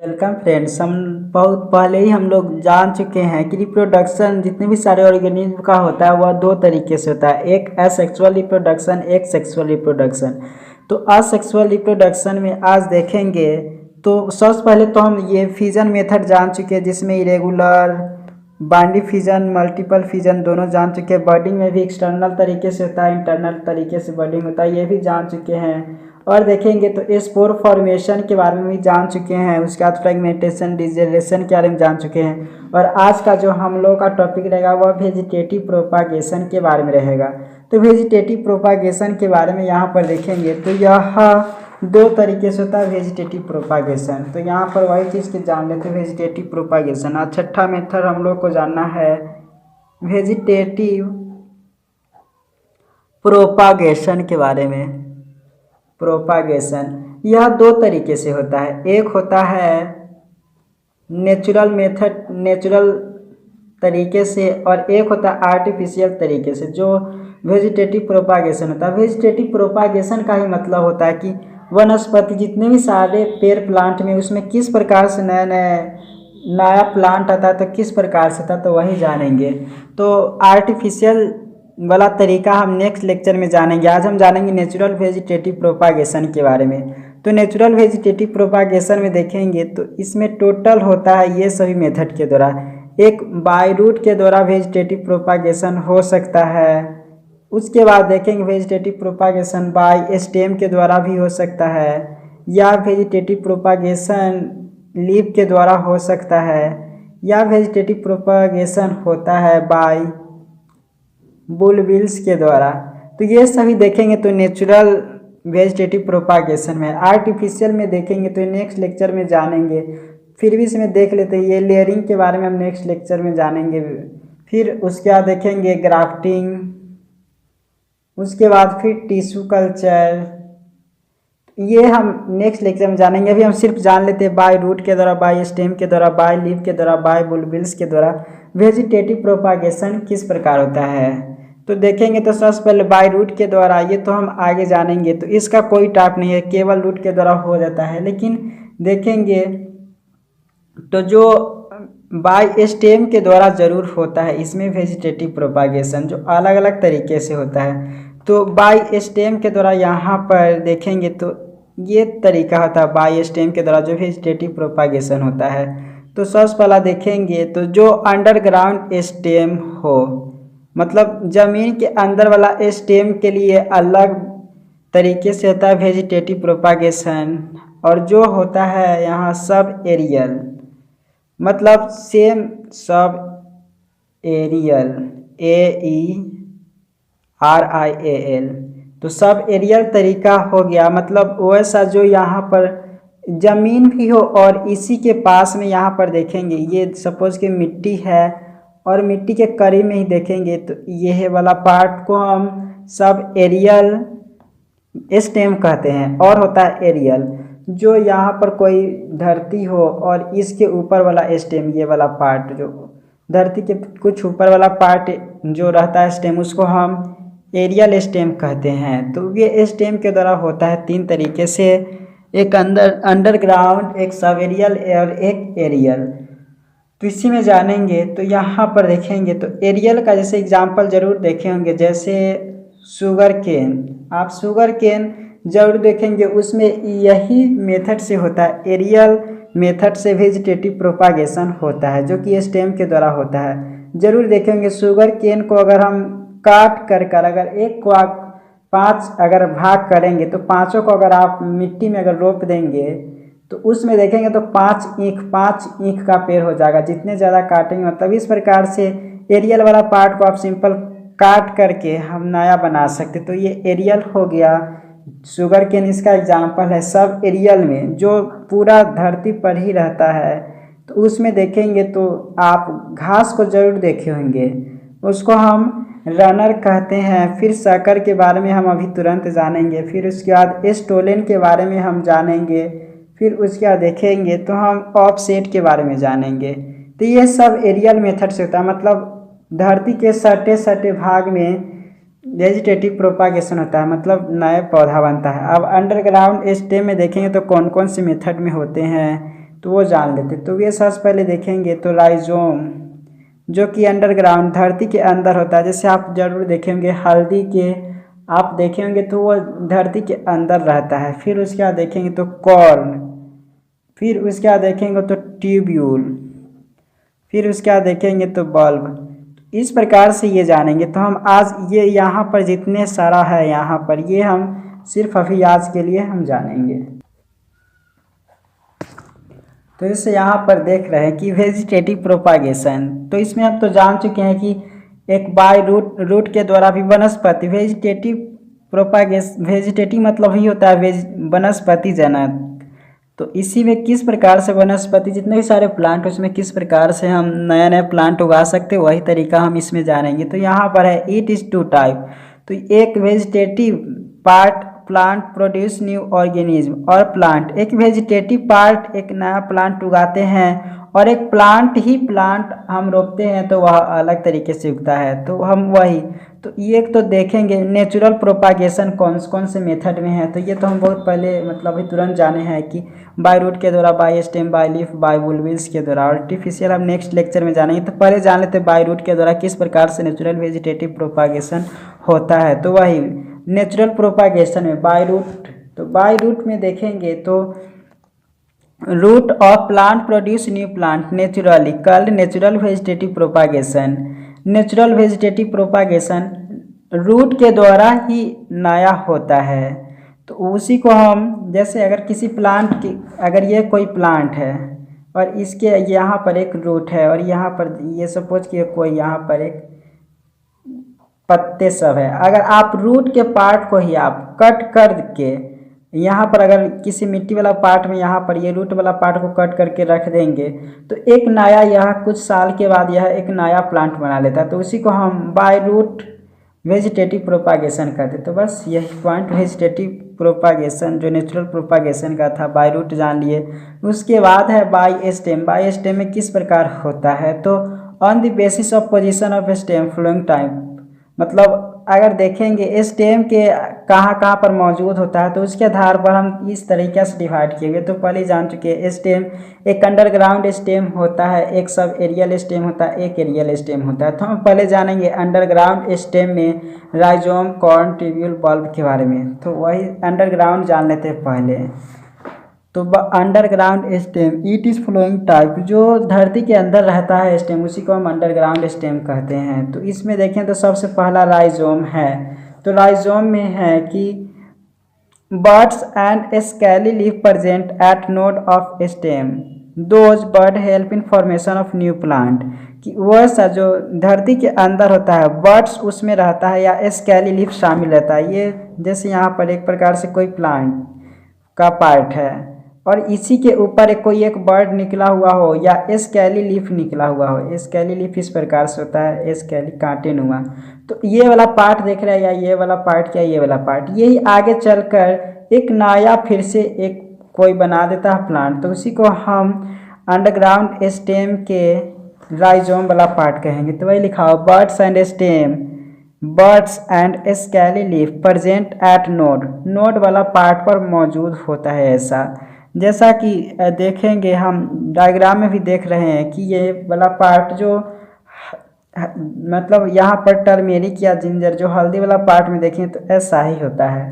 Welcome friends. हम बहुत पहले ही हम लोग जान चुके हैं कि रिप्रोडक्शन जितने भी सारे ऑर्गेनिज्म का होता है वह दो तरीके से होता है, एक असेक्सुअल रिप्रोडक्शन, एक सेक्सुअल रिप्रोडक्शन। तो असेक्सुअल रिप्रोडक्शन में आज देखेंगे तो सबसे पहले तो हम ये फिजन मेथड जान चुके हैं जिसमें इरेगुलर बाइंडी फिजन, मल्टीपल फिजन दोनों जान चुके हैं। बर्डिंग में भी एक्सटर्नल तरीके से होता है, इंटरनल तरीके से बर्डिंग होता है, ये भी जान चुके हैं। और देखेंगे तो स्पोर फॉर्मेशन के बारे में भी जान चुके हैं, उसके बाद फ्रेगमेंटेशन, डिजेनरेशन के बारे में जान चुके हैं। और आज का जो हम लोग का टॉपिक रहेगा वह वेजिटेटिव प्रोपागेशन के बारे में रहेगा। तो वेजिटेटिव प्रोपागेशन के बारे में यहाँ पर देखेंगे तो यह दो तरीके से होता है वेजिटेटिव प्रोपागेशन। तो यहाँ पर वही चीज़ के जान लेते हैं वेजिटेटिव प्रोपागेशन। आज छठा मेथड हम लोग को जानना है वेजिटेटिव प्रोपागेशन के बारे में। प्रोपागेशन यह दो तरीके से होता है, एक होता है नेचुरल मेथड, नेचुरल तरीके से, और एक होता है आर्टिफिशियल तरीके से जो वेजिटेटिव प्रोपागेशन होता है। वेजिटेटिव प्रोपागेशन का ही मतलब होता है कि वनस्पति जितने भी सारे पेड़ प्लांट में उसमें किस प्रकार से नया प्लांट आता है, तो किस प्रकार से था तो वही जानेंगे। तो आर्टिफिशियल वाला तरीका हम नेक्स्ट लेक्चर में जानेंगे। आज हम जानेंगे नेचुरल वेजिटेटिव प्रोपागेशन के बारे में। तो नेचुरल वेजिटेटिव प्रोपागेशन में देखेंगे तो इसमें टोटल होता है ये सभी मेथड के द्वारा। एक बाय रूट के द्वारा वेजिटेटिव प्रोपागेशन हो सकता है, उसके बाद देखेंगे वेजिटेटिव प्रोपागेशन बाय स्टेम के द्वारा भी हो सकता है, या वेजिटेटिव प्रोपागेशन लीफ के द्वारा हो सकता है, या वेजिटेटिव प्रोपागेशन होता है बाय बुलबिल्स के द्वारा। तो ये सभी देखेंगे तो नेचुरल वेजिटेटिव प्रोपागेशन में। आर्टिफिशियल में देखेंगे तो नेक्स्ट लेक्चर में जानेंगे। फिर भी इसमें देख लेते हैं, ये लेयरिंग के बारे में हम नेक्स्ट लेक्चर में जानेंगे। फिर उसके बाद देखेंगे ग्राफ्टिंग, उसके बाद फिर टिश्यू कल्चर, ये हम नेक्स्ट लेक्चर में जानेंगे। अभी हम सिर्फ जान लेते हैं बाय रूट के द्वारा, बाय स्टेम के द्वारा, बाय लीफ के द्वारा, बाय बुलबिल्स के द्वारा वेजिटेटिव प्रोपागेशन किस प्रकार होता है। तो देखेंगे तो सबसे पहले बाय रूट के द्वारा, ये तो हम आगे जानेंगे। तो इसका कोई टाइप नहीं है, केवल रूट के द्वारा हो जाता है। लेकिन देखेंगे तो जो बाय स्टेम के द्वारा जरूर होता है इसमें वेजिटेटिव प्रोपागेशन, जो अलग अलग तरीके से होता है। तो बाय स्टेम के द्वारा यहाँ पर देखेंगे तो ये तरीका होता है बाय स्टेम के द्वारा जो वेजिटेटिव प्रोपागेशन होता है। तो सबसे पहला देखेंगे तो जो अंडरग्राउंड स्टेम हो, मतलब जमीन के अंदर वाला स्टेम के लिए अलग तरीके से होता है वेजिटेटिव प्रोपागेशन। और जो होता है यहाँ सब एरियल, मतलब सेम सब एरियल, AERIAL, तो सब एरियल तरीका हो गया। मतलब वैसा जो यहाँ पर जमीन भी हो और इसी के पास में यहाँ पर देखेंगे ये सपोज कि मिट्टी है और मिट्टी के करीब में ही देखेंगे तो ये वाला पार्ट को हम सब एरियल स्टेम कहते हैं। और होता है एरियल जो यहाँ पर कोई धरती हो और इसके ऊपर वाला स्टेम, ये वाला पार्ट जो धरती के कुछ ऊपर वाला पार्ट जो रहता है स्टेम, उसको हम एरियल स्टेम कहते हैं। तो ये स्टेम के द्वारा होता है तीन तरीके से, एक अंडरग्राउंड, एक सब एरियल और एक एरियल। तो इसी में जानेंगे। तो यहाँ पर देखेंगे तो एरियल का जैसे एग्जांपल जरूर देखे होंगे, जैसे शुगर केन। आप शुगर केन जरूर देखेंगे, उसमें यही मेथड से होता है, एरियल मेथड से वेजिटेटिव प्रोपागेशन होता है जो कि स्टेम के द्वारा होता है। जरूर देखेंगे शुगर केन को अगर हम काट कर अगर एक को आप 5 अगर भाग करेंगे तो पाँचों को अगर आप मिट्टी में अगर रोप देंगे तो उसमें देखेंगे तो 5 ईंख का पेड़ हो जाएगा। जितने ज़्यादा काटेंगे, मतलब इस प्रकार से एरियल वाला पार्ट को आप सिंपल काट करके हम नया बना सकते। तो ये एरियल हो गया शुगर केन, इसका एग्जाम्पल है। सब एरियल में जो पूरा धरती पर ही रहता है तो उसमें देखेंगे तो आप घास को जरूर देखे होंगे, उसको हम रनर कहते हैं। फिर शकर के बारे में हम अभी तुरंत जानेंगे। फिर उसके बाद स्टोलेन के बारे में हम जानेंगे। फिर उसके बाद देखेंगे तो हम ऑफसेट के बारे में जानेंगे। तो ये सब एरियल मेथड से होता है, मतलब धरती के सटे भाग में वेजिटेटिव प्रोपागेशन होता है, मतलब नए पौधा बनता है। अब अंडरग्राउंड स्टेम में देखेंगे तो कौन कौन से मेथड में होते हैं। तो वो जान लेते। तो ये सबसे पहले देखेंगे तो राइजोम जो कि अंडरग्राउंड धरती के अंदर होता है। जैसे आप जरूर देखेंगे हल्दी के आप देखेंगे तो वो धरती के अंदर रहता है। फिर उसके बाद देखेंगे तो कॉर्न, फिर उसके बाद देखेंगे तो ट्यूब्यूल, फिर उसके बाद देखेंगे तो बल्ब। इस प्रकार से ये जानेंगे। तो हम आज ये यहाँ पर जितने सारा है यहाँ पर ये हम सिर्फ अभी आज के लिए हम जानेंगे। तो इससे यहाँ पर देख रहे हैं कि वेजिटेटिव प्रोपागेशन, तो इसमें आप तो जान चुके हैं कि एक बाय रूट के द्वारा भी वनस्पति वेजिटेटिव प्रोपागेशन, वेजिटेटिव मतलब ही होता है वनस्पति जनक। तो इसी में किस प्रकार से वनस्पति जितने भी सारे प्लांट उसमें किस प्रकार से हम नया नया प्लांट उगा सकते हैं वही तरीका हम इसमें जानेंगे। तो यहाँ पर है इट इज़ टू टाइप। तो एक vegetative part plant produce new organism, और प्लांट एक वेजिटेटिव पार्ट एक नया प्लांट उगाते हैं, और एक प्लांट ही प्लांट हम रोपते हैं तो वह अलग तरीके से उगता है। तो हम वही तो ये तो देखेंगे नेचुरल प्रोपागेशन कौन से मेथड में है। तो ये तो हम बहुत पहले मतलब अभी तुरंत जाने हैं कि बाय रूट के द्वारा, by stem, by leaf, by bulbils के द्वारा। आर्टिफिशियल हम नेक्स्ट लेक्चर में जानेंगे। तो पहले जान लेते हैं बाय रूट के द्वारा किस प्रकार से नेचुरल वेजिटेटिव प्रोपागेशन होता है। तो वही नेचुरल प्रोपागेशन में बाय रूट, तो बाय रूट में देखेंगे तो root of plant produce new plant naturally called natural vegetative propagation. Natural vegetative propagation root के द्वारा ही नया होता है। तो उसी को हम जैसे अगर किसी प्लांट की, अगर ये कोई प्लांट है और इसके यहाँ पर एक रूट है और यहाँ पर ये सपोज कि कोई यहाँ पर एक पत्ते सब है, अगर आप रूट के पार्ट को ही आप कट कर के यहाँ पर अगर किसी मिट्टी वाला पार्ट में यहाँ पर ये रूट वाला पार्ट को कट करके रख देंगे तो एक नया यह कुछ साल के बाद यह एक नया प्लांट बना लेता है। तो उसी को हम बाय रूट वेजिटेटिव प्रोपागेशन कहते। तो बस यही पॉइंट वेजिटेटिव प्रोपागेशन जो नेचुरल प्रोपागेशन का था बाय रूट जान लिए। उसके बाद है बाय स्टेम। बाय स्टेम में किस प्रकार होता है तो on the basis of position of stem flowing time, मतलब अगर देखेंगे स्टेम के कहाँ पर मौजूद होता है तो उसके आधार पर हम इस तरीके से डिवाइड किए गए। तो पहले जान चुके हैं स्टेम एक अंडरग्राउंड स्टेम होता है, एक सब एरियल स्टेम होता है, एक एरियल स्टेम होता है। तो हम पहले जानेंगे अंडरग्राउंड स्टेम में राइजोम, कॉर्न, ट्यूब्यूल, बल्ब के बारे में। तो वही अंडरग्राउंड जान लेते हैं पहले। तो underground stem it is flowing type, जो धरती के अंदर रहता है स्टेम उसी को हम अंडरग्राउंड स्टेम कहते हैं। तो इसमें देखें तो सबसे पहला राइजोम है। तो राइजोम में है कि birds and scaly leaf present at node of stem, those bird help in formation of new plant, कि वह सा जो धरती के अंदर होता है बर्ड्स उसमें रहता है या स्केली लीफ शामिल रहता है। ये जैसे यहाँ पर एक प्रकार से कोई प्लांट का पार्ट है और इसी के ऊपर कोई एक बर्ड निकला हुआ हो या स्केली लीफ निकला हुआ हो। स्केली लीफ इस प्रकार से होता है, स्केली कांटे नुमा। तो ये वाला पार्ट देख रहे हैं या ये वाला पार्ट क्या ये वाला पार्ट, यही आगे चलकर एक नया फिर से एक कोई बना देता है प्लांट। तो उसी को हम अंडरग्राउंड स्टेम के राइजोम वाला पार्ट कहेंगे। तो वही लिखा हो birds and stem, birds and scaly leaf present at node, node वाला पार्ट पर मौजूद होता है। ऐसा जैसा कि देखेंगे हम डायग्राम में भी देख रहे हैं कि ये वाला पार्ट जो मतलब यहाँ पर टर्मेरिक या जिंजर जो हल्दी वाला पार्ट में देखें तो ऐसा ही होता है।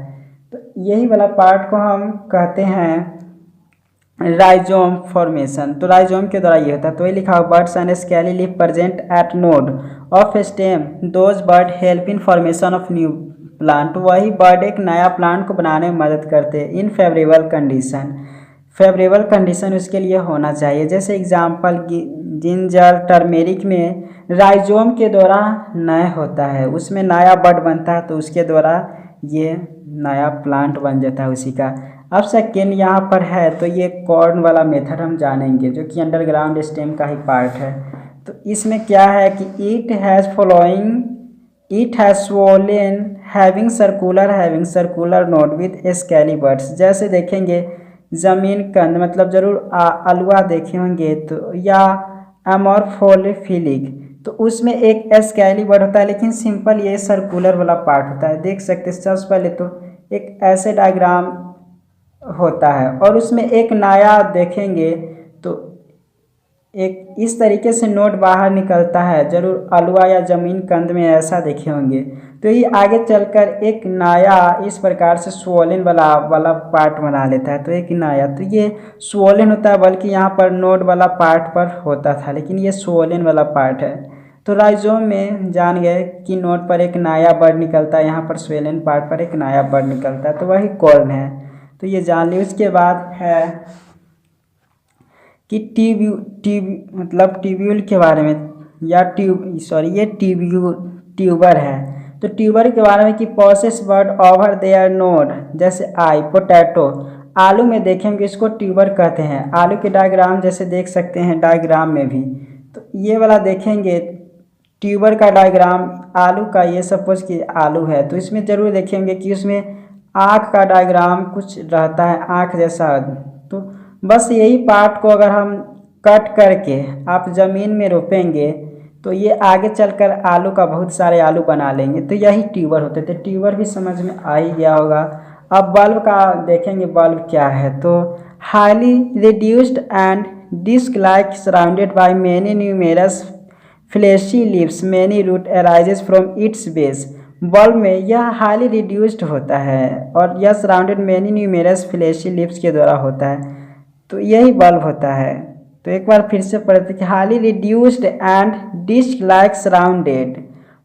तो यही वाला पार्ट को हम कहते हैं राइजोम फॉर्मेशन। तो राइजोम के द्वारा ये होता है। तो ये लिखा हो birds and scaly leaf present at node of stem, those bird help in formation of new plant, वही बर्ड एक नया प्लांट को बनाने में मदद करते हैं इन फेवरेबल कंडीशन। फेवरेबल कंडीशन उसके लिए होना चाहिए। जैसे एग्जांपल जिंजर टर्मेरिक में राइजोम के द्वारा नया होता है, उसमें नया बड बनता है तो उसके द्वारा ये नया प्लांट बन जाता है उसी का। अब सेकेंड यहाँ पर है तो ये कॉर्न वाला मेथड हम जानेंगे जो कि अंडरग्राउंड स्टेम का ही पार्ट है। तो इसमें क्या है कि it has following, it has swollen having circular node with scaly birds. जैसे देखेंगे ज़मीन कंद मतलब जरूर अलुआ देखे होंगे तो या एमोरफोलिफिलिक, तो उसमें एक स्केली बर्ड होता है लेकिन सिंपल ये सर्कुलर वाला पार्ट होता है। देख सकते हैं सबसे पहले तो एक ऐसे डायग्राम होता है और उसमें एक नया देखेंगे तो एक इस तरीके से नोड बाहर निकलता है, जरूर अलुआ या जमीन कंद में ऐसा देखे होंगे। तो ये आगे चलकर एक नाया इस प्रकार से स्वोलन वाला पार्ट बना लेता है। तो एक नाया, तो ये स्वोलन होता है, बल्कि यहाँ पर नोड वाला पार्ट पर होता था, लेकिन ये स्वोलन वाला पार्ट है। तो राइजोम में जान गए कि नोड पर एक नाया बर्ड निकलता है, यहाँ पर स्वोलन पार्ट पर एक नाया बर्ड निकलता है, तो वही कॉर्न है। तो ये जान ली। उसके बाद है कि मतलब ट्यूब्यूल के बारे में, या ये ट्यूबर है। तो ट्यूबर के बारे में कि process word over there node, जैसे आई पोटैटो, आलू में देखेंगे इसको ट्यूबर कहते हैं। आलू के डायग्राम जैसे देख सकते हैं डायग्राम में भी, तो ये वाला देखेंगे ट्यूबर का डायग्राम आलू का, ये सपोज कि आलू है तो इसमें जरूर देखेंगे कि उसमें आँख का डायग्राम कुछ रहता है, आँख जैसा। तो बस यही पार्ट को अगर हम कट करके आप ज़मीन में रोपेंगे तो ये आगे चलकर आलू का बहुत सारे आलू बना लेंगे। तो यही ट्यूबर होते थे। ट्यूबर भी समझ में आ ही गया होगा। अब बल्ब का देखेंगे, बल्ब क्या है। तो highly reduced and disc like surrounded by many numerous fleshy leaves, many root arises from its base. Bulb में यह हाईली रिड्यूस्ड होता है और यह surrounded many numerous fleshy leaves के द्वारा होता है। तो यही बल्ब होता है। तो एक बार फिर से पढ़ते कि highly reduced and disc like surrounded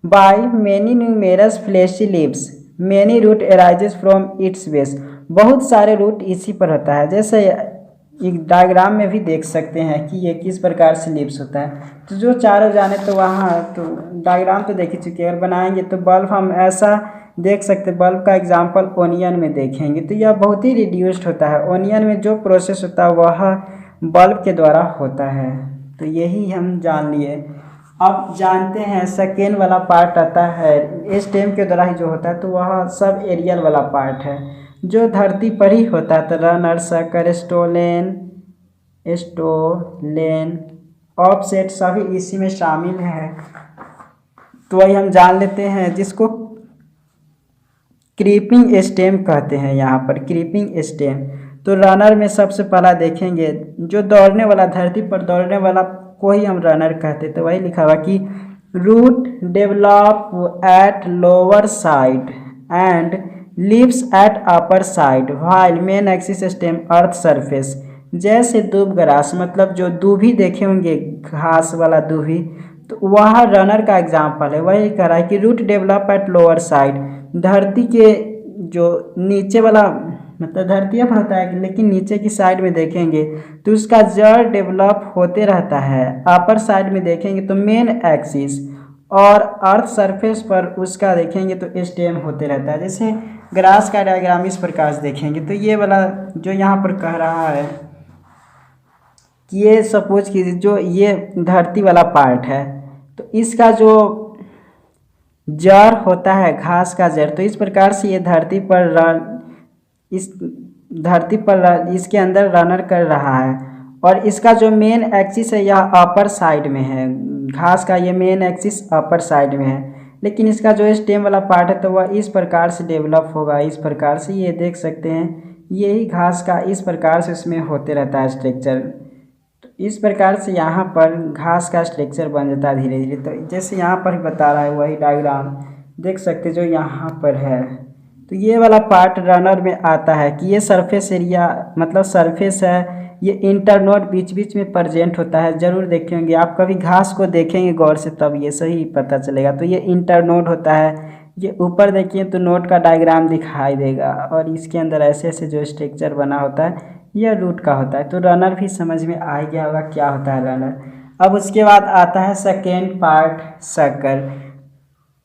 by many numerous fleshy leaves, many root arises from its base. बहुत सारे रूट इसी पर होता है। जैसे एक डायग्राम में भी देख सकते हैं कि ये किस प्रकार से लीव्स होता है। तो जो चारों जाने तो वहाँ तो डायग्राम तो देख ही चुके हैं। अगर बनाएंगे तो बल्ब हम ऐसा देख सकते, बल्ब का एग्जांपल ओनियन में देखेंगे तो यह बहुत ही रिड्यूस्ड होता है। ओनियन में जो प्रोसेस होता है वह बल्ब के द्वारा होता है। तो यही हम जान लिए। अब जानते हैं सेकेंड वाला पार्ट आता है स्टेम के द्वारा ही जो होता है, तो वह सब एरियल वाला पार्ट है जो धरती पर ही होता है। तो रनर, सकर, स्टोलेन, ऑफसेट सभी इसी में शामिल है। तो वही हम जान लेते हैं जिसको क्रीपिंग स्टेम कहते हैं। यहाँ पर क्रीपिंग स्टेम, तो रनर में सबसे पहला देखेंगे जो दौड़ने वाला, धरती पर दौड़ने वाला को ही हम रनर कहते। तो वही लिखा हुआ कि root develop at lower side and leaves at upper side while main axis stem earth surface. जैसे दूब ग्रास, मतलब जो दूभी देखे होंगे घास वाला दूभी, तो वह रनर का एग्जाम्पल है। वही कह रहा है कि root develop at lower side, धरती के जो नीचे वाला, मतलब धरती पर होता है लेकिन नीचे की साइड में देखेंगे तो उसका जड़ डेवलप होते रहता है। अपर साइड में देखेंगे तो मेन एक्सिस, और अर्थ सरफेस पर उसका देखेंगे तो स्टेम होते रहता है। जैसे ग्रास का डायग्राम इस प्रकार से देखेंगे तो ये वाला जो यहाँ पर कह रहा है कि ये सपोज कीजिए जो ये धरती वाला पार्ट है, तो इसका जो जड़ होता है घास का जड़, तो इस प्रकार से ये धरती पर इसके अंदर रनर कर रहा है। और इसका जो मेन एक्सिस है यह अपर साइड में है, घास का ये मेन एक्सिस अपर साइड में है। लेकिन इसका जो स्टेम वाला पार्ट है तो वह इस प्रकार से डेवलप होगा। इस प्रकार से ये देख सकते हैं, यही घास का इस प्रकार से उसमें होते रहता है स्ट्रक्चर। तो इस प्रकार से यहाँ पर घास का स्ट्रक्चर बन जाता है धीरे धीरे। तो जैसे यहाँ पर ही बता रहा है वही डायग्राम देख सकते जो यहाँ पर है। तो ये वाला पार्ट रनर में आता है कि ये सरफेस एरिया, मतलब सरफेस है, ये इंटरनोड बीच बीच में प्रेजेंट होता है। जरूर देखेंगे आप, कभी घास को देखेंगे गौर से तब ये सही पता चलेगा। तो ये इंटरनोड होता है। ये ऊपर देखिए तो नोड का डायग्राम दिखाई देगा और इसके अंदर ऐसे ऐसे जो स्ट्रक्चर बना होता है यह रूट का होता है। तो रनर भी समझ में आ गया होगा क्या होता है रनर। अब उसके बाद आता है सेकेंड पार्ट सकर।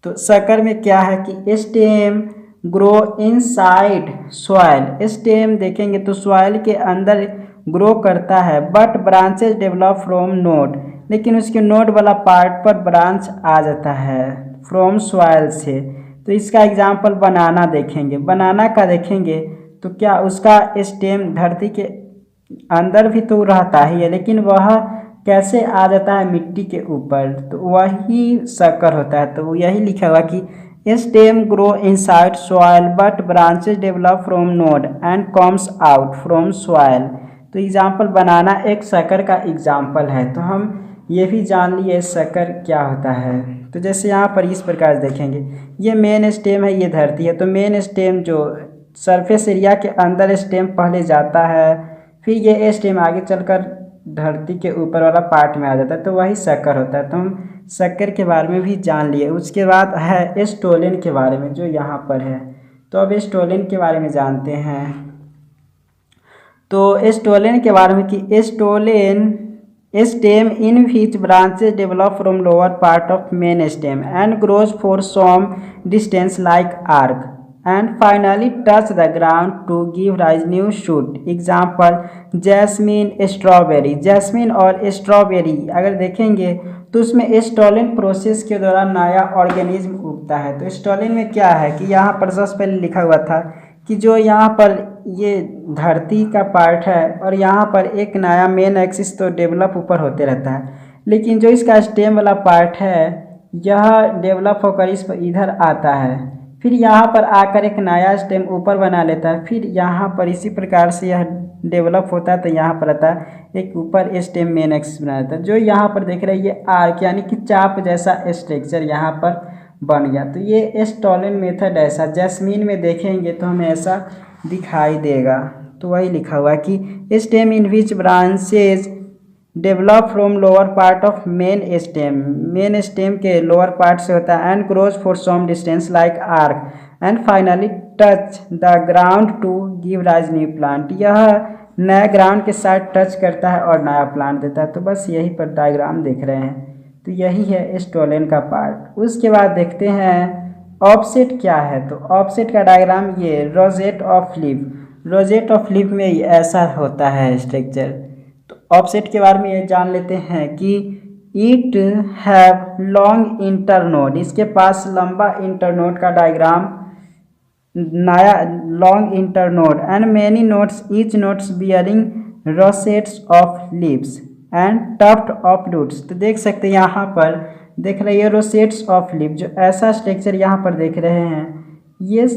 तो सकर में क्या है कि stem grow inside soil. Stem देखेंगे तो सॉइल के अंदर ग्रो करता है, but branches develop from node, लेकिन उसके नोड वाला पार्ट पर ब्रांच आ जाता है फ्रॉम सॉइल से। तो इसका एग्जांपल बनाना देखेंगे। बनाना का देखेंगे तो क्या उसका स्टेम धरती के अंदर भी तो रहता ही है, लेकिन वह कैसे आ जाता है मिट्टी के ऊपर, तो वही सकर होता है। तो यही लिखा हुआ कि stem grow inside soil but branches develop from node and comes out from soil। तो एग्जाम्पल बनाना एक शक्कर का एग्जाम्पल है। तो हम ये भी जान लिए शक्कर क्या होता है। तो जैसे यहाँ पर इस प्रकार देखेंगे, ये मेन स्टेम है, ये धरती है। तो मेन स्टेम जो सरफेस एरिया के अंदर स्टेम पहले जाता है, फिर ये स्टेम आगे चलकर धरती के ऊपर वाला पार्ट में आ जाता है, तो वही शक्कर होता है। तो हम शक्कर के बारे में भी जान लिए। उसके बाद है स्टोलेन के बारे में, जो यहाँ पर है। तो अब स्टोलेन के बारे में जानते हैं। तो स्टोलेन के बारे में कि stolen stem in which branches develop from lower part of main stem and grows for some distance like arc and finally touch the ground to give rise new shoot. Example jasmine, strawberry. Jasmine और strawberry अगर देखेंगे तो उसमें stolen process के दौरान नया organism उगता है। तो स्टोलिन में क्या है कि यहाँ पर सबसे पहले लिखा हुआ था कि जो यहाँ पर ये धरती का पार्ट है और यहाँ पर एक नया मेन एक्सिस तो डेवलप ऊपर होते रहता है, लेकिन जो इसका स्टेम वाला पार्ट है यह डेवलप होकर इस पर इधर आता है, फिर यहाँ पर आकर एक नया स्टेम ऊपर बना लेता है, फिर यहाँ पर इसी प्रकार से यह डेवलप होता है। तो यहाँ पर आता है एक ऊपर स्टेम मेन एक्सिस बना लेता है। जो यहाँ पर देख रहे हैं ये आर्क यानी कि चाप जैसा स्ट्रक्चर यहाँ पर बन गया। तो ये स्टोलिन मेथड ऐसा, जैस्मीन में देखेंगे तो हमें ऐसा दिखाई देगा। तो वही लिखा हुआ कि stem in which branches develop from lower part of main stem, main stem के लोअर पार्ट से होता है, and grows for some distance like arc and finally touch the ground to give rise new plant. यह नया ground के साथ touch करता है और नया प्लांट देता है। तो बस यही पर डायग्राम देख रहे हैं। तो यही है स्टोलेन का पार्ट। उसके बाद देखते हैं ऑफसेट क्या है। तो ऑफसेट का डायग्राम ये rosette of leaf, rosette of leaf में ऐसा होता है स्ट्रक्चर। तो ऑफसेट के बारे में ये जान लेते हैं कि इट हैव लॉन्ग इंटरनोड, इसके पास लंबा इंटरनोड का डायग्राम, नया long internode and many nodes, each nodes bearing rosettes of leaves and tuft of roots. तो देख सकते हैं यहाँ पर देख रहे हैं रोसेट्स ऑफ लीफ, जो ऐसा स्ट्रक्चर यहाँ पर देख रहे हैं ये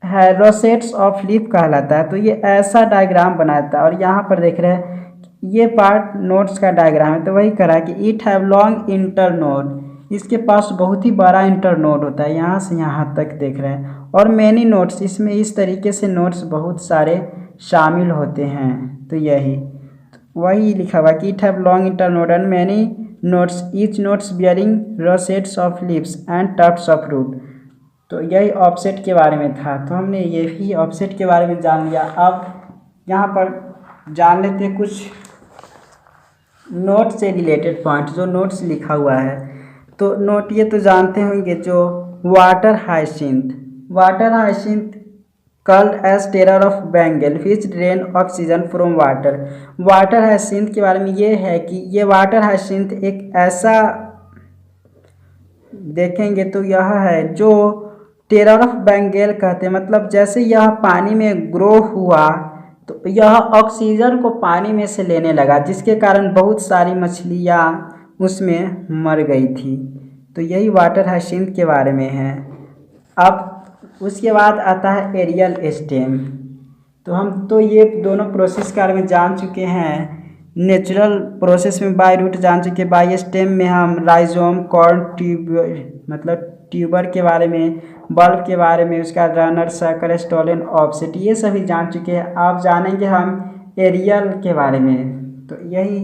है रोसेट्स ऑफ लीफ कहलाता है। तो ये ऐसा डायग्राम बनाता है और यहाँ पर देख रहे हैं ये पार्ट नोड्स का डायग्राम है। तो वही करा कि इट हैव लॉन्ग इंटरनोड, इसके पास बहुत ही बड़ा इंटरनोड होता है, यहाँ से यहाँ तक देख रहे हैं, और मैनी नोड्स, इसमें इस तरीके से नोड्स बहुत सारे शामिल होते हैं। तो यही वही लिखा हुआ कि it have long internode and many nodes, each nodes bearing rosettes of leaves and tufts of root. तो यही ऑफसेट के बारे में था। तो हमने ये भी ऑफसेट के बारे में जान लिया। अब यहाँ पर जान लेते हैं कुछ नोट से रिलेटेड पॉइंट, जो नोट्स लिखा हुआ है। तो नोट ये तो जानते होंगे, जो water hyacinth, water hyacinth called as terror of Bengal which drain oxygen from water. Water hyacinth के बारे में ये है कि ये वाटर हाइसिंथ एक ऐसा देखेंगे तो यह है जो टेरर ऑफ बेंगल कहते हैं, मतलब जैसे यह पानी में ग्रो हुआ तो यह ऑक्सीजन को पानी में से लेने लगा, जिसके कारण बहुत सारी मछलियाँ उसमें मर गई थी। तो यही वाटर हाइसिंथ के बारे में है। अब उसके बाद आता है एरियल स्टेम। तो हम तो ये दोनों प्रोसेस के बारे में जान चुके हैं। नेचुरल प्रोसेस में बाय रूट जान चुके, बाय स्टेम में हम राइजोम, कॉर्ड, मतलब ट्यूबर के बारे में, बल्ब के बारे में, उसका रनर, सर्कल, स्टोलेन, ऑफसेट, ये सभी जान चुके हैं। आप जानेंगे हम एरियल के बारे में। तो यही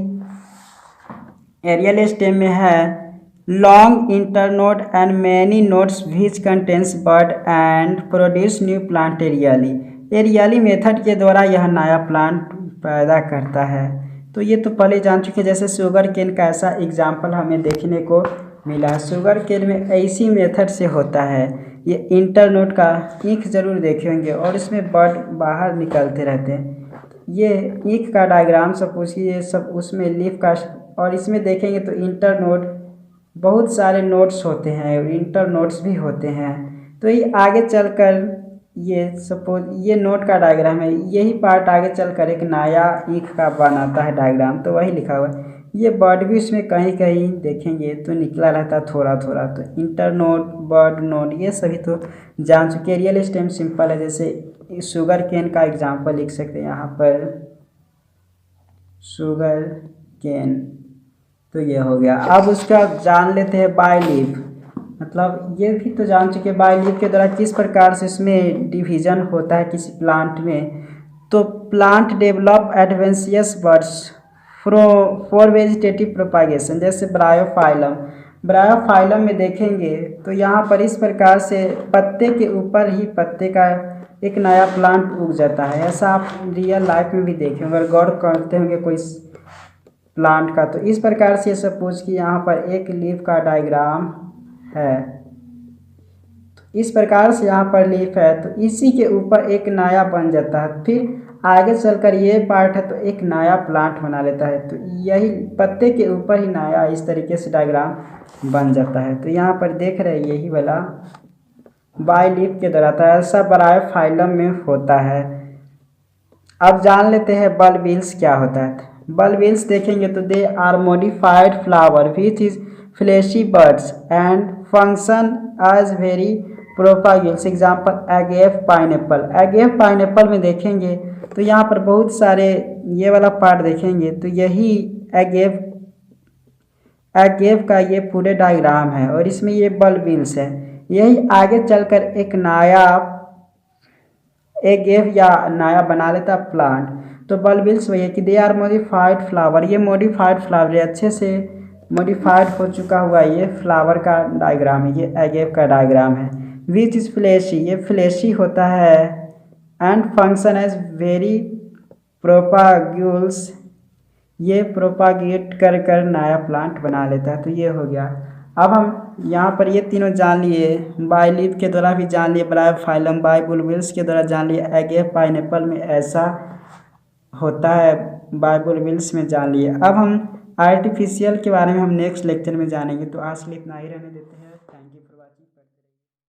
एरियल स्टेम में है long internode and many nodes which contains bird and produce new plant aerially. Aerially method के द्वारा यह नया प्लांट पैदा करता है। तो ये तो पहले जान चुके हैं। जैसे शुगर केन का ऐसा एग्जाम्पल हमें देखने को मिला। शुगर केन में ऐसी मेथड से होता है। ये इंटरनोड का ईख जरूर देखे होंगे और इसमें बर्ड बाहर निकलते रहते हैं। ये ईख का डायग्राम सपोज ये सब उसमें लीफ का, और इसमें देखेंगे तो इंटरनोड बहुत सारे नोड्स होते हैं और इंटर नोड्स भी होते हैं। तो ये आगे चलकर ये सपोज ये नोड का डायग्राम है, यही पार्ट आगे चलकर एक नया ईख का बनाता है डायग्राम। तो वही लिखा हुआ है। ये बर्ड भी इसमें कहीं कहीं देखेंगे तो निकला रहता है थोड़ा थोड़ा। तो इंटर नोड, बर्ड नोड, ये सभी तो जान चुके। रियल स्टेम सिंपल है, जैसे शुगर केन का एग्जाम्पल लिख सकते हैं यहाँ पर। Sugar cane. तो ये हो गया। अब उसका जान लेते हैं बाय लीफ, मतलब ये भी तो जान चुके बाय लीफ के द्वारा किस प्रकार से इसमें डिवीजन होता है किसी प्लांट में। तो plant develop adventitious buds for vegetative propagation, जैसे ब्रायोफाइलम। ब्रायोफाइलम में देखेंगे तो यहाँ पर इस प्रकार से पत्ते के ऊपर ही पत्ते का एक नया प्लांट उग जाता है। ऐसा आप रियल लाइफ में भी देखें अगर गौर करते होंगे कोई प्लांट का। तो इस प्रकार से सपोज कि यहाँ पर एक लीफ का डायग्राम है, तो इस प्रकार से यहाँ पर लीफ है, तो इसी के ऊपर एक नया बन जाता है। फिर आगे चलकर ये पार्ट है तो एक नया प्लांट बना लेता है। तो यही पत्ते के ऊपर ही नया इस तरीके से डायग्राम बन जाता है। तो यहाँ पर देख रहे हैं यही वाला बाय लीफ के द्वारा था, ऐसा ब्रायोफाइलम में होता है। अब जान लेते हैं बल्बिल्स क्या होता है। बल्बिल्स देखेंगे तो they are modified flower which is fleshy buds and function as very propagules. Example agave pineapple. Agave pineapple में देखेंगे तो यहाँ पर बहुत सारे ये वाला पार्ट देखेंगे तो यही एगेव का ये पूरे डायग्राम है और इसमें ये बल्बिल्स है। यही आगे चलकर एक नया एगेव या नया बना लेता प्लांट। तो बल्बिल्स वही है कि दे आर मॉडिफाइड फ्लावर, ये मॉडिफाइड फ्लावर अच्छे से मॉडिफाइड हो चुका हुआ ये फ्लावर का डायग्राम है, ये एगेव का डायग्राम है। विच इज फ्लैशी, ये फ्लैशी होता है एंड फंक्शन एज वेरी प्रोपाग्यूल्स, ये प्रोपागेट कर कर नया प्लांट बना लेता है। तो ये हो गया। अब हम यहाँ पर ये तीनों जान लिए, बाय लीफ के द्वारा भी जान लिए, ब्रायोफाइलम बाय बुलबिल्स के द्वारा जान लिए, एगेव पाइनएप्पल में ऐसा होता है, बाय बुलबिल्स में जान लिए। अब हम आर्टिफिशियल के बारे में हम नेक्स्ट लेक्चर में जानेंगे। तो आज के लिए इतना ही रहने देते हैं। Thank you for watching.